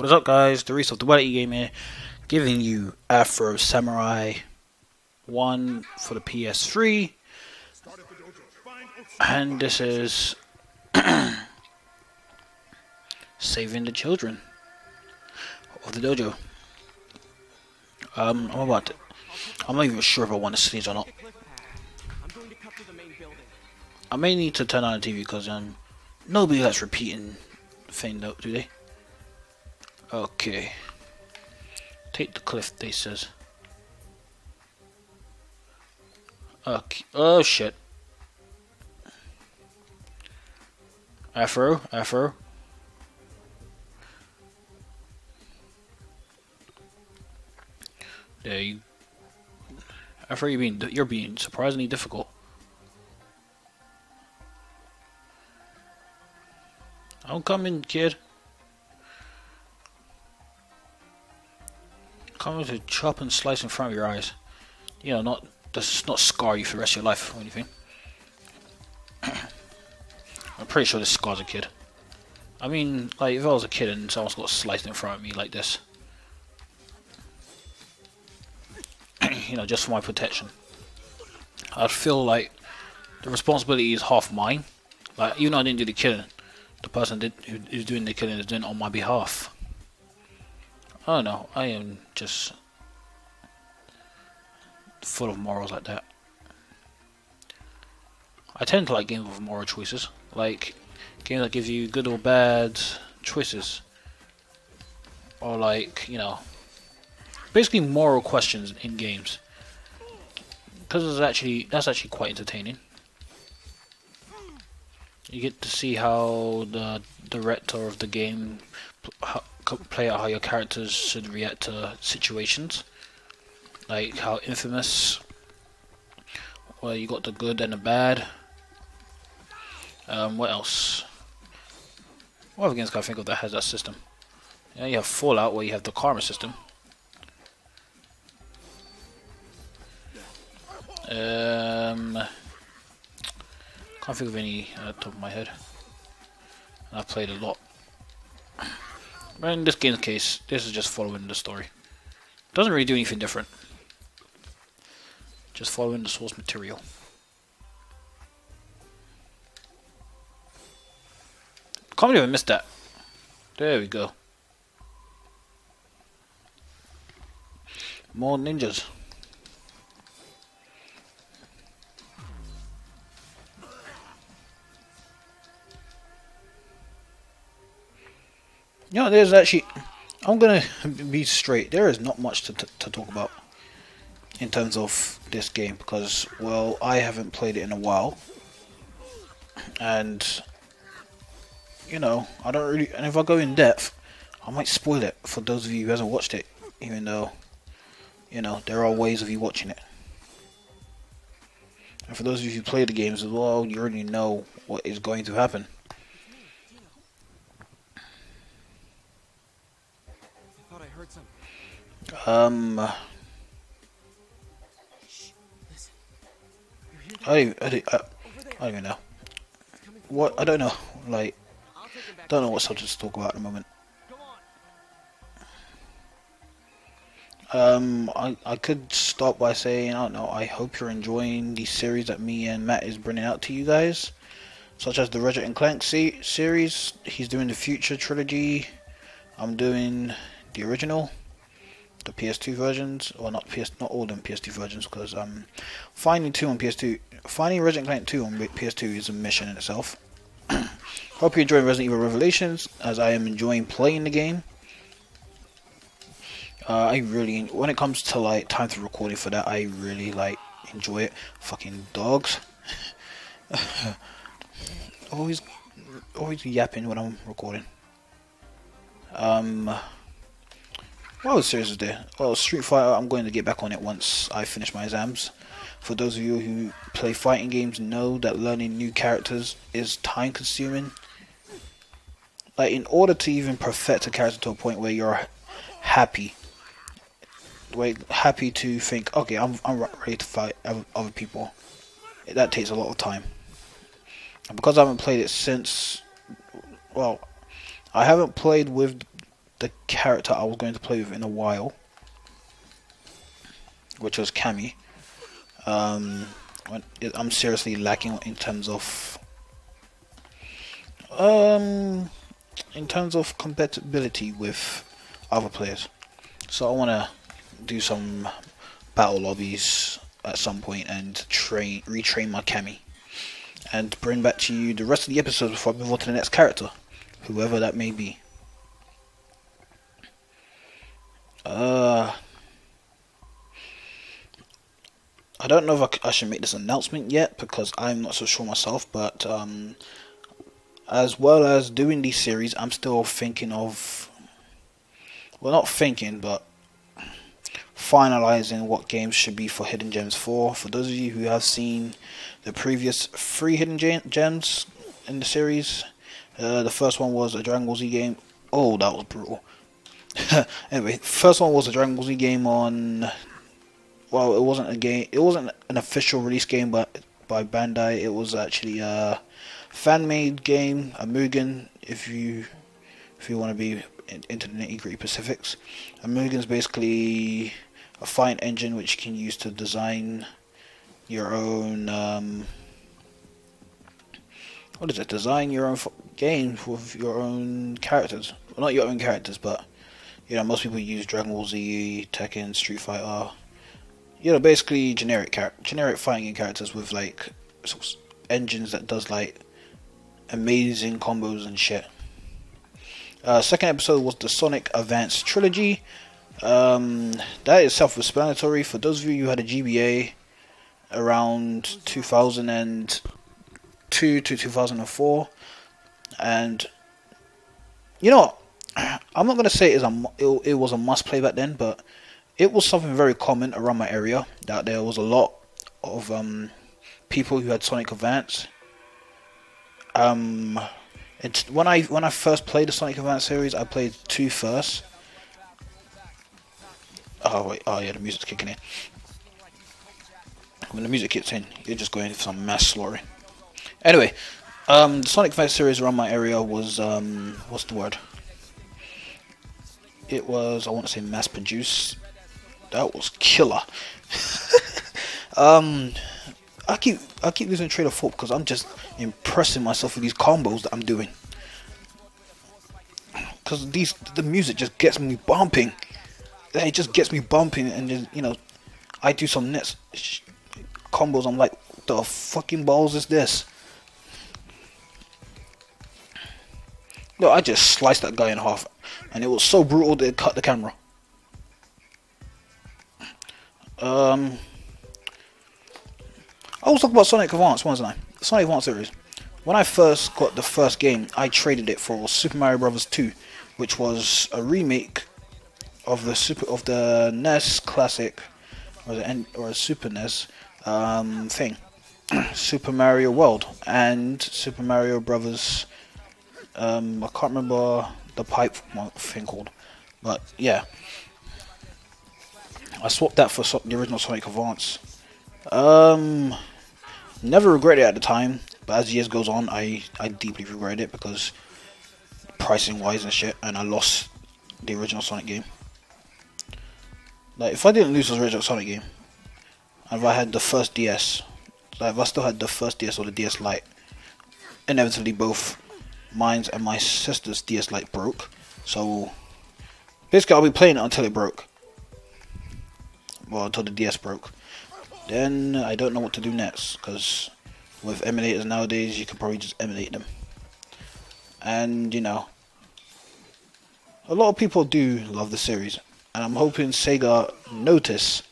What is up, guys? The Reese of Duality Game here, giving you Afro Samurai 1 for the PS3, and this is saving the children of the dojo. I'm not even sure if I want to sneeze or not. I may need to turn on the TV because nobody likes repeating thing though, do they? Okay. Take the cliff, they says. Okay. Oh shit. Afro. There you. Afro, you're being surprisingly difficult. I'm coming, kid. Coming to chop and slice in front of your eyes. You know, does not scar you for the rest of your life or anything. I'm pretty sure this scars a kid. I mean, like, if I was a kid and someone's got sliced in front of me like this, you know, just for my protection, I'd feel like the responsibility is half mine. Like, even though I didn't do the killing, the person who's doing the killing is doing it on my behalf. I don't know, I am just full of morals like that. I tend to like games with moral choices, like games that give you good or bad choices, or like, you know, basically moral questions in games, because that's actually quite entertaining. You get to see how the director of the game play out how your characters should react to situations, like how Infamous, well, you got the good and the bad. What else? What other games can I think of that has that system? Yeah, you have Fallout, where you have the karma system. Can't think of any at the top of my head. I've played a lot. But in this game's case, this is just following the story. Doesn't really do anything different. Just following the source material. Can't believe I missed that. There we go. More ninjas. You know, there's actually, I'm gonna be straight, there is not much to talk about in terms of this game, because, well, I haven't played it in a while, and, you know, I don't really, and if I go in depth, I might spoil it for those of you who hasn't watched it, even though, you know, there are ways of you watching it. And for those of you who play the games as well, you already know what is going to happen. I don't even know. What? I don't know. Like, don't know what subject to talk about at the moment. I could start by saying, I don't know, I hope you're enjoying the series that me and Matt is bringing out to you guys, such as the Ratchet and Clank series. He's doing the Future trilogy. I'm doing the original, the PS2 versions, or not all of them PS2 versions, because finding Ratchet and Clank 2 on PS2 is a mission in itself. Hope you're enjoying Resident Evil Revelations, as I am enjoying playing the game. When it comes to like time to recording for that, I really like enjoy it. Fucking dogs. always yapping when I'm recording. What other series is there? Well, Street Fighter, I'm going to get back on it once I finish my exams. For those of you who play fighting games, know that learning new characters is time consuming. Like, in order to even perfect a character to a point where you're happy to think, okay, I'm ready to fight other people, that takes a lot of time. And because I haven't played it since, well, I haven't played with the character I was going to play with in a while, which was Cammy. I'm seriously lacking in terms of compatibility with other players. So I want to do some battle lobbies at some point and retrain my Cammy, and bring back to you the rest of the episodes before I move on to the next character, whoever that may be. I don't know if I should make this announcement yet, because I'm not so sure myself, but as well as doing these series, I'm still thinking of, well, not thinking, but finalizing what games should be for Hidden Gems 4. For those of you who have seen the previous 3 Hidden Gems in the series, the first one was a Dragon Ball Z game. Oh, that was brutal. Anyway, first one was a Dragon Ball Z game on, well, it wasn't a game, it wasn't an official release game by Bandai. It was actually a fan-made game, a Mugen, if you want to be into the nitty-gritty specifics. A Mugen's basically a fighting engine which you can use to design your own design your own games with your own characters. Well, not your own characters, but you know, most people use Dragon Ball Z, Tekken, Street Fighter. You know, basically generic fighting characters with like engines that does like amazing combos and shit. Second episode was the Sonic Advance trilogy. That is self-explanatory. For those of you who had a GBA around 2002 to 2004, and you know, I'm not gonna say it was a must-play back then, but it was something very common around my area, that there was a lot of people who had Sonic Advance. When I first played the Sonic Advance series, I played 2 first. Oh wait, oh yeah, the music's kicking in. When the music kicks in, you're just going for some mass slaughtering. Anyway, the Sonic Advance series around my area was what's the word? It was, I want to say, mass produced. That was killer. I keep losing train of thought because I'm just impressing myself with these combos that I'm doing. Because the music just gets me bumping. It just gets me bumping, and just, you know, I do some next combos. I'm like, what the fucking balls is this? Look, I just sliced that guy in half, and it was so brutal that it cut the camera. I was talking about Sonic Advance, wasn't I? Sonic Advance series. When I first got the first game, I traded it for Super Mario Bros. 2, which was a remake of the NES Classic, or a Super NES thing, Super Mario World and Super Mario Brothers. I can't remember the pipe thing called, but yeah, I swapped that for the original Sonic Advance. Never regretted it at the time, but as years goes on, I deeply regret it, because pricing wise and shit, and I lost the original Sonic game. Like, if I didn't lose the original Sonic game, and if I had the first DS, like if I still had the first DS or the DS Lite, inevitably both mine's and my sister's DS Lite broke. So basically, I'll be playing it until it broke. Well, until the DS broke. Then I don't know what to do next, because with emulators nowadays, you can probably just emulate them. And you know, a lot of people do love the series, and I'm hoping Sega notice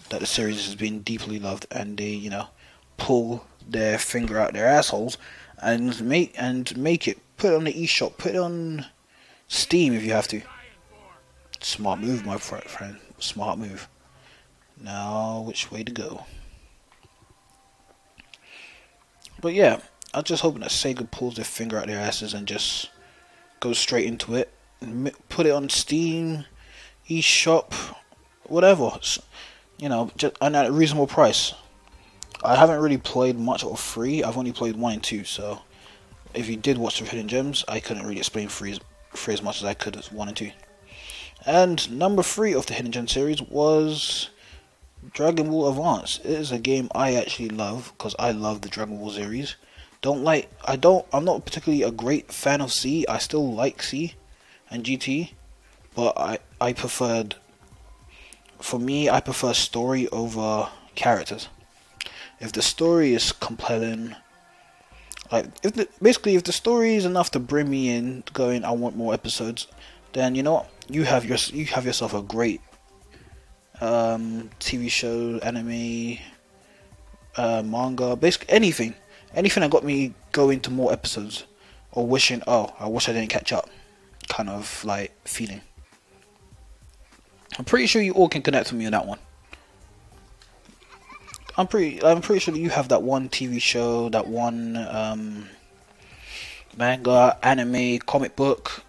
that the series has been deeply loved, and they, you know, pull their finger out their assholes and make it. Put it on the eShop, put it on Steam if you have to. Smart move, my friend. Smart move. Now, which way to go? But yeah, I'm just hoping that Sega pulls their finger out their asses and just goes straight into it. Put it on Steam, eShop, whatever. You know, just, and at a reasonable price. I haven't really played much of 3. I've only played 1 and 2, so if you did watch the Hidden Gems, I couldn't really explain 3 as much as I could as 1 and 2. And number 3 of the Hidden Gem series was Dragon Ball Advance. It is a game I actually love because I love the Dragon Ball series. I'm not particularly a great fan of C. I still like C and GT, but I prefer story over characters. If the story is compelling, like if the story is enough to bring me in, going I want more episodes, then you know what, you have yourself a great TV show, anime, manga, basically anything that got me going to more episodes, or wishing, oh, I wish I didn't catch up, kind of like feeling. I'm pretty sure you all can connect with me on that one. I'm pretty sure that you have that one TV show, that one manga, anime, comic book,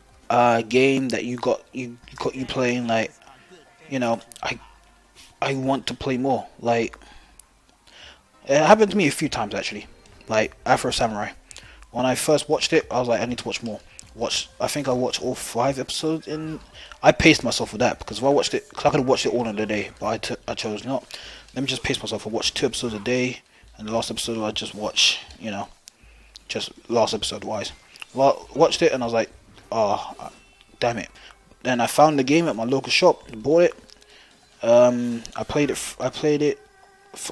game that you playing, like, you know, I want to play more. Like, it happened to me a few times actually. Like Afro Samurai. When I first watched it, I was like, I need to watch more. I think I watched all 5 episodes in. I paced myself with that because if I watched it, cause I could have watched it all in a day, but I chose not. Let me just pace myself. I watched 2 episodes a day, and the last episode I just watch, just last episode wise. Well, watched it and I was like, oh, damn it. Then I found the game at my local shop, bought it. I played it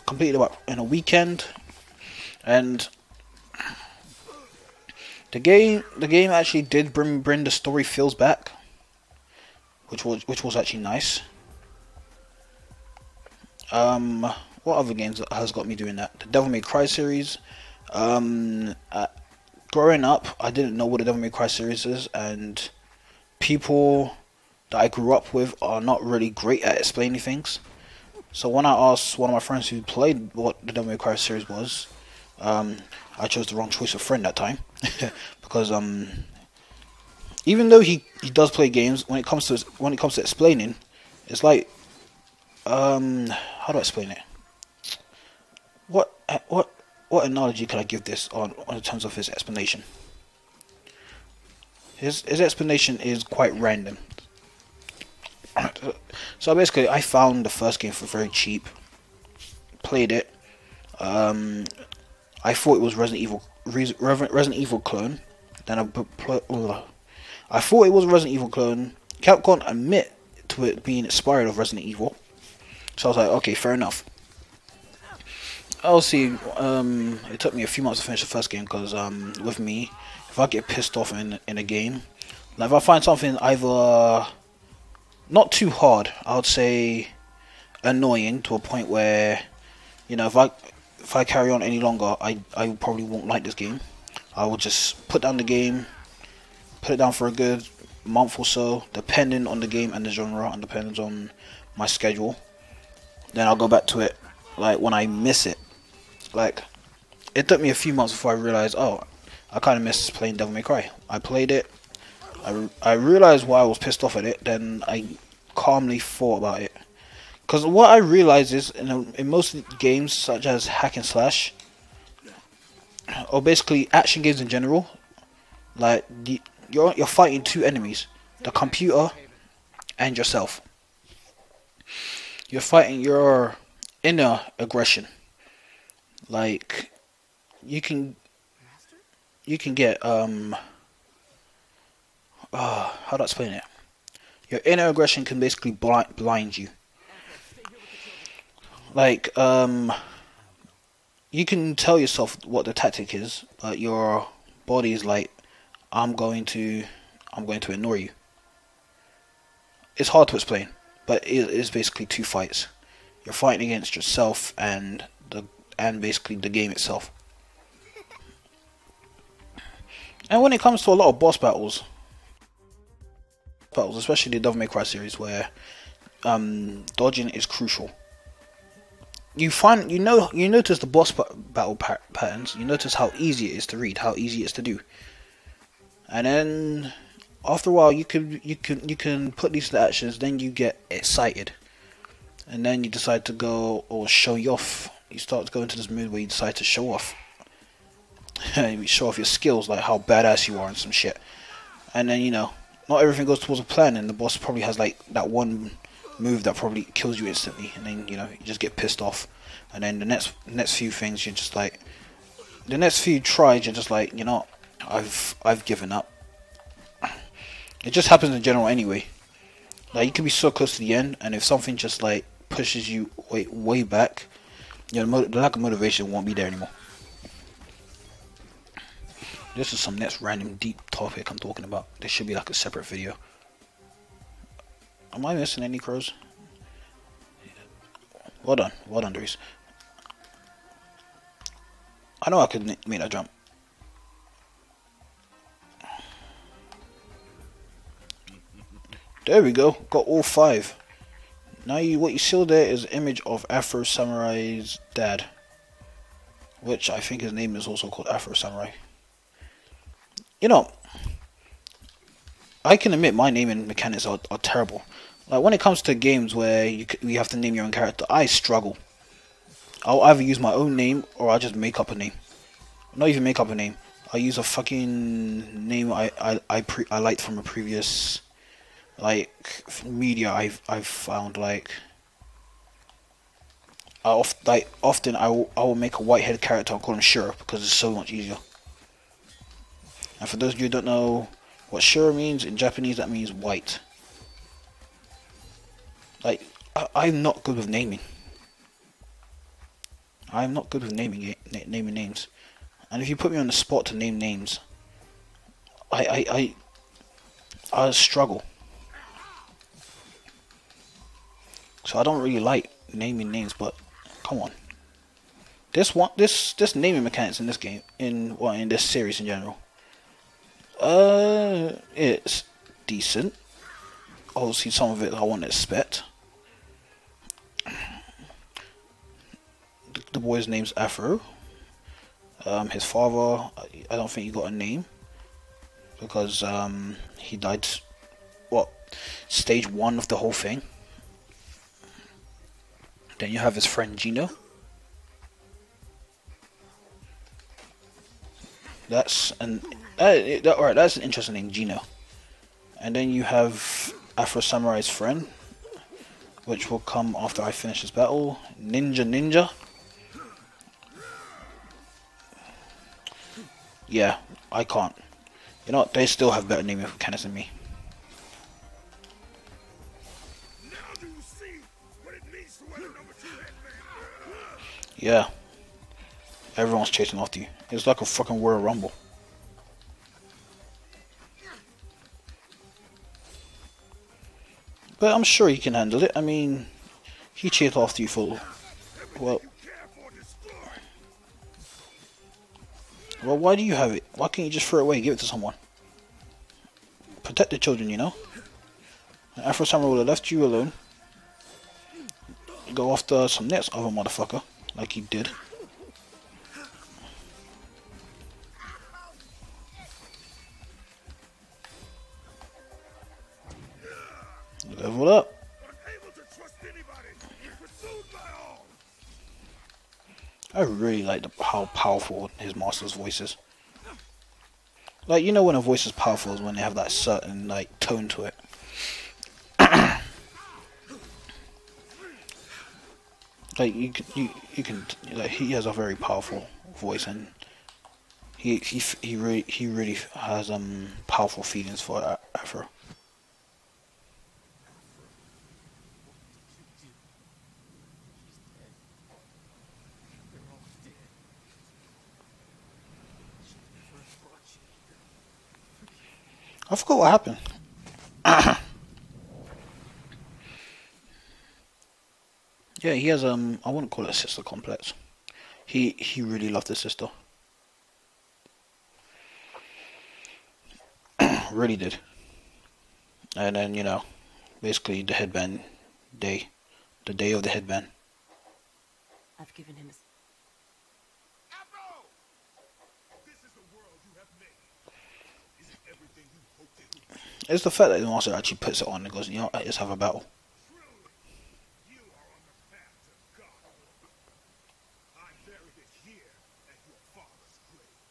completely about in a weekend, and the game actually did bring the story feels back, which was actually nice. What other games has got me doing that? The Devil May Cry series. Growing up, I didn't know what the Devil May Cry series is, and people that I grew up with are not really great at explaining things. So when I asked one of my friends who played what the Devil May Cry series was, I chose the wrong choice of friend that time. Because even though he does play games, when it comes to explaining, it's like, how do I explain it? What analogy could I give this on in terms of his explanation? His explanation is quite random. So basically, I found the first game for very cheap. Played it. I thought it was Resident Evil clone. Then I thought it was a Resident Evil clone. Capcom admit to it being inspired of Resident Evil. So I was like, okay, fair enough. I'll see. It took me a few months to finish the first game because with me, if I get pissed off in a game, like if I find something either not too hard, I would say annoying to a point where, if I carry on any longer, I probably won't like this game. I will just put down the game, put it down for a good month or so, depending on the game and the genre, and depends on my schedule. Then I'll go back to it, like when I miss it. Like, it took me a few months before I realized, oh, I kind of miss playing Devil May Cry. I played it, I realized why I was pissed off at it, then I calmly thought about it. Because what I realized is, in most games, such as hack and slash, or basically action games in general, like you're fighting 2 enemies, the computer and yourself. You're fighting your inner aggression. Like you can get how do I explain it? Your inner aggression can basically blind you. Like you can tell yourself what the tactic is, but your body is like, I'm going to ignore you. It's hard to explain, but it is basically 2 fights. You're fighting against yourself and basically the game itself. And when it comes to a lot of boss battles, especially the Devil May Cry series, where dodging is crucial. You notice the boss battle patterns. You notice how easy it is to read, how easy it is to do, and then after a while, you can put these to actions. Then you get excited, and then you decide to go or show off. You start to go into this mood where you decide to show off. You show off your skills, like how badass you are and some shit. And then not everything goes towards a plan, and the boss probably has like that one move that probably kills you instantly, and then you know you just get pissed off, and then the next few things you're just like, the next few tries you're just like, you know, I've given up. It just happens in general anyway. Like you can be so close to the end, and if something just like pushes you way back, you know, the lack of motivation won't be there anymore. This is some next random deep topic I'm talking about. This should be like a separate video. Am I missing any crows? Well done, Dries. I know I could make that jump. There we go, got all 5. Now what you see there is an image of Afro Samurai's dad, which I think his name is also called Afro Samurai. You know, I can admit my naming mechanics are terrible. Like when it comes to games where you have to name your own character, I struggle. I'll either use my own name or I'll just make up a name. Not even make up a name. I'll use a fucking name I liked from a previous like media I've found. Like often I will make a white-headed character. I'll call him Shura because it's so much easier. And for those of you who don't know what Shura means in Japanese, that means white. Like I'm not good with naming. I'm not good with naming names. And if you put me on the spot to name names, I struggle. So I don't really like naming names, but come on. This naming mechanics in this game, in this series in general, it's decent. Obviously some of it I won't expect. The boy's name's Afro. His father, I don't think he got a name because he died. What, stage 1 of the whole thing. Then you have his friend Gino. That's an interesting name, Gino. And then you have Afro Samurai's friend, which will come after I finish this battle. Ninja. Yeah, I can't. You know what? They still have better naming mechanics than me. Yeah. Everyone's chasing after you. It's like a fucking Royal Rumble. But I'm sure he can handle it. I mean, he chased after you for, well, why do you have it? Why can't you just throw it away and give it to someone? Protect the children, you know? Afro Samurai would have left you alone. Go after some next other motherfucker, like he did. Level up. I really like how powerful his master's voice is. Like, you know when a voice is powerful is when they have that certain like tone to it. Like you can like he has a very powerful voice, and he really has powerful feelings for Afro. I forgot what happened. Yeah, he has I wouldn't call it a sister complex. He really loved his sister. Really did. And then, you know, basically the headband day. The day of the headband. I've given him Afro! This is the world you have made. Is it everything you hoped it would be? It's the fact that the master actually puts it on and goes, you know, let's have a battle. You are on the path to godhood. I buried it here at your father's grave.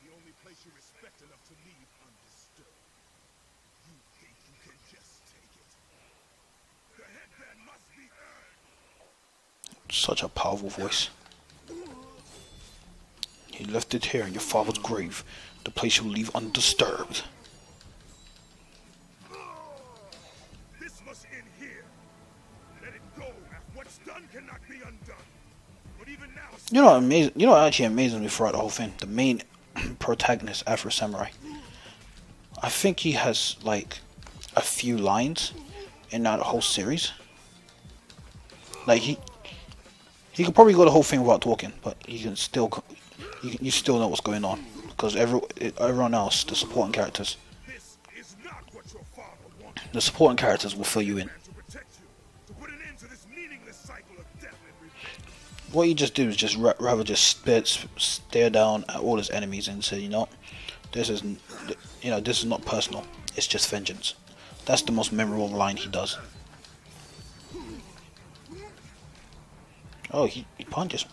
The only place you respect enough to leave undisturbed. Such a powerful voice. He left it here in your father's grave, the place you'll leave undisturbed. This must end here. Let it go. What's done cannot be undone. But even now, You know what amazing? You know what actually amazes me throughout the whole thing? The main protagonist, Afro Samurai. I think he has like a few lines in that whole series. Like he could probably go the whole thing without talking, but he can still you still know what's going on because everyone else, the supporting characters, this is not what your father wanted. the supporting characters will fill you in. To protect you, to put an end to this meaningless cycle of death and rebirth. What you just do is just rather just stare down at all his enemies and say, this is not personal. It's just vengeance. That's the most memorable line he does. Oh, he punches.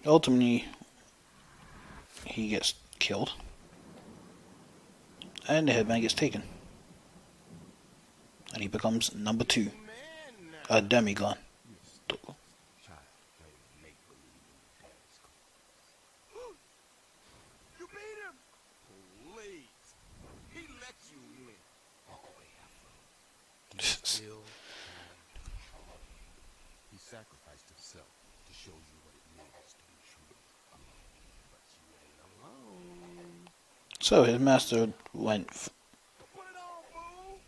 Ultimately, he gets killed. And the headband gets taken. And he becomes number 2. A demigod. You beat him. Please. He let you win. Walk away, Afro. He sacrificed himself to show you what it means to be true. But you ain't alone. So his master went. Put it on, fool.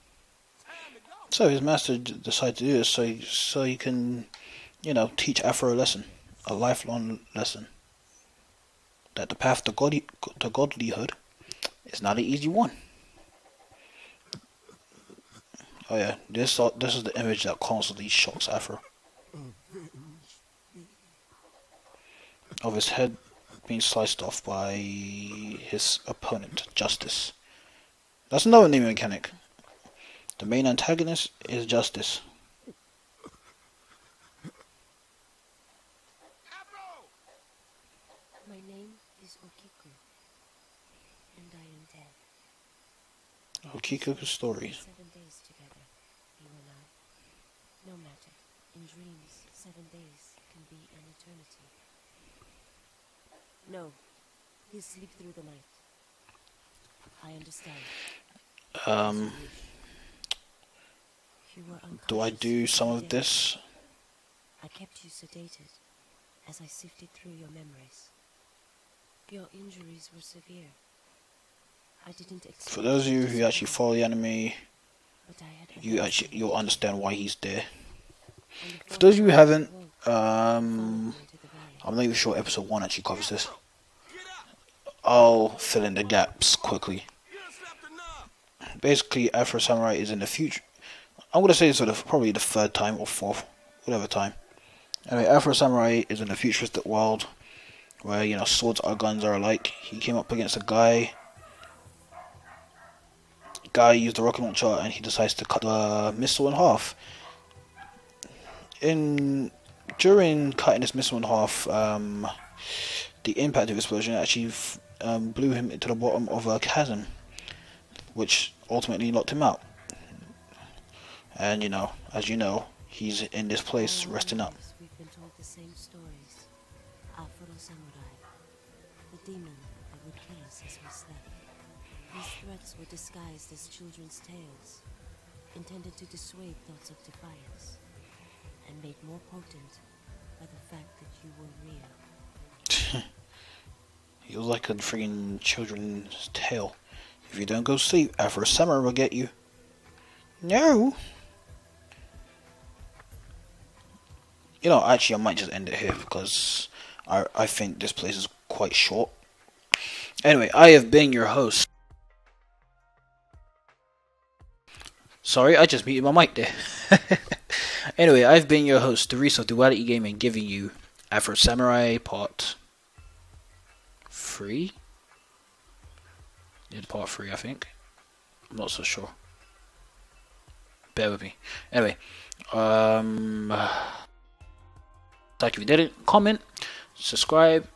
Time to go. So his master decided to do this so he can, teach Afro a lesson, a lifelong lesson. That the path to godlyhood is not an easy one. Oh yeah, this is the image that constantly shocks Afro. Of his head being sliced off by his opponent, Justice. That's another naming mechanic. The main antagonist is Justice. My name is Okiku, and I am dead. Okiku's stories. 7 days together, you and I. No matter. In dreams, 7 days can be an eternity. No, you sleep through the night. I understand. You were Do I unconscious do for some 3 of days. this? I kept you sedated as I sifted through your memories. Your injuries were severe. I didn't expect For those of you who to actually survive, follow the anime, but I had you'll understand why he's there. On the For those of you who fourth haven't, night I woke, followed me into the valley. I'm not even sure episode 1 actually covers this. I'll fill in the gaps quickly. Basically, Afro Samurai is in the future. I'm gonna say sort of probably the 3rd time or 4th, whatever time. Anyway, Afro Samurai is in a futuristic world where swords or guns are alike. He came up against a guy. Guy used a rocket launcher and he decides to cut the missile in half. During cutting this missile in half, the impact of the explosion actually blew him into the bottom of a chasm, which ultimately knocked him out. And as you know, he's in this place All our resting up. lives We've been told the same stories. Afro Samurai, the demon that would kill us as we slept. These threats were disguised as children's tales, intended to dissuade thoughts of defiance, and made more potent by the fact that you were real. He was like a freaking children's tale. If you don't go to sleep, Afro Samurai will get you. No. Actually, I might just end it here because I think this place is quite short. Anyway, I have been your host. Sorry, I just muted my mic there. Anyway, I've been your host, Therese of Duality Gaming, giving you Afro Samurai Part 3? Yeah, Part 3, I think. I'm not so sure. Bear with me. Anyway, like if you didn't, comment, subscribe.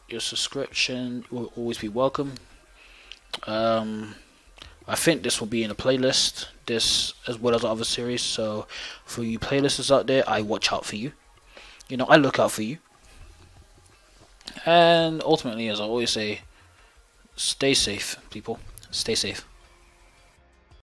Your subscription will always be welcome. I think this will be in a playlist, this as well as other series. So for you playlisters out there, I watch out for you. You know, I look out for you. And ultimately, as I always say, stay safe, people. Stay safe.